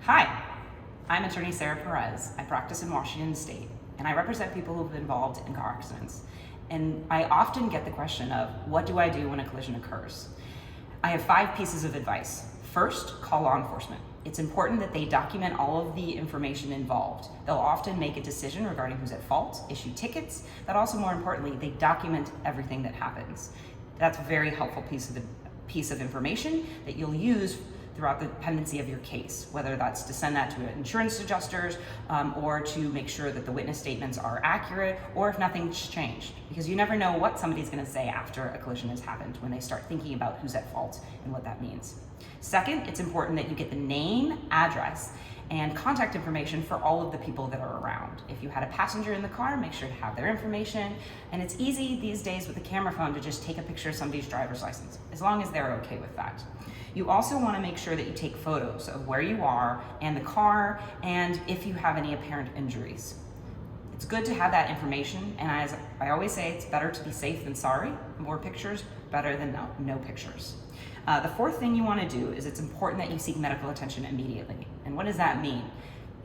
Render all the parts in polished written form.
Hi, I'm attorney Sarah Perez. I practice in Washington State, and I represent people who've been involved in car accidents. And I often get the question of, what do I do when a collision occurs? I have 5 pieces of advice. First, call law enforcement. It's important that they document all of the information involved. They'll often make a decision regarding who's at fault, issue tickets, but also more importantly, they document everything that happens. That's a very helpful piece of information that you'll use throughout the pendency of your case, whether that's to send that to insurance adjusters or to make sure that the witness statements are accurate, or if nothing's changed, because you never know what somebody's going to say after a collision has happened when they start thinking about who's at fault and what that means. Second, it's important that you get the name, address, and contact information for all of the people that are around. If you had a passenger in the car, make sure to have their information. And it's easy these days with a camera phone to just take a picture of somebody's driver's license, as long as they're okay with that. You also want to make sure that you take photos of where you are and the car, and if you have any apparent injuries. It's good to have that information, and as I always say, it's better to be safe than sorry. More pictures, better than no pictures. The fourth thing you want to do is it's important that you seek medical attention immediately. And what does that mean?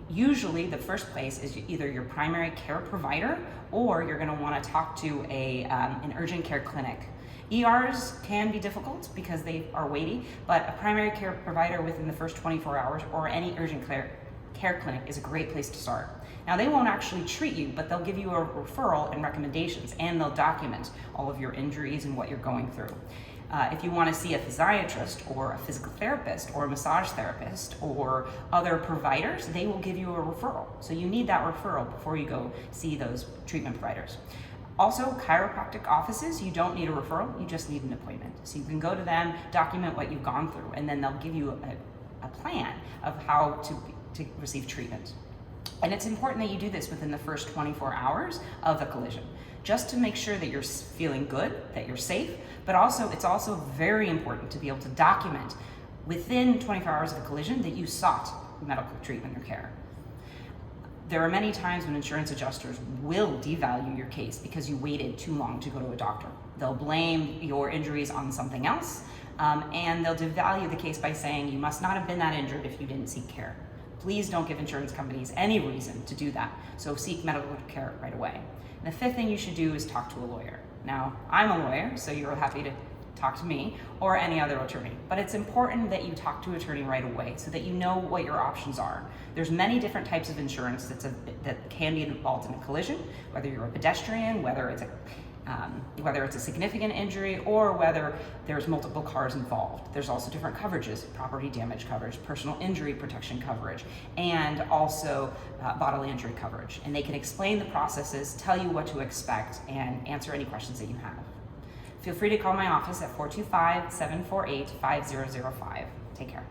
Usually the first place is either your primary care provider, or you're going to want to talk to an urgent care clinic. ERs can be difficult because they are weighty, but a primary care provider within the first 24 hours or any urgent care clinic is a great place to start. Now, they won't actually treat you, but they'll give you a referral and recommendations, and they'll document all of your injuries and what you're going through. If you want to see a physiatrist or a physical therapist or a massage therapist or other providers, they will give you a referral. So you need that referral before you go see those treatment providers. Also, chiropractic offices, you don't need a referral, you just need an appointment. So you can go to them, document what you've gone through, and then they'll give you a plan of how to receive treatment. And it's important that you do this within the first 24 hours of the collision, just to make sure that you're feeling good, that you're safe, but also it's also very important to be able to document within 24 hours of a collision that you sought medical treatment or care. There are many times when insurance adjusters will devalue your case because you waited too long to go to a doctor. They'll blame your injuries on something else, and they'll devalue the case by saying you must not have been that injured if you didn't seek care. Please don't give insurance companies any reason to do that, so seek medical care right away. And the fifth thing you should do is talk to a lawyer. Now, I'm a lawyer, so you're happy to talk to me or any other attorney, but it's important that you talk to an attorney right away so that you know what your options are. There's many different types of insurance that can be involved in a collision, whether you're a pedestrian, whether it's a significant injury, or whether there's multiple cars involved. There's also different coverages: property damage coverage, personal injury protection coverage, and also bodily injury coverage. And they can explain the processes, tell you what to expect, and answer any questions that you have. Feel free to call my office at 425-748-5005. Take care.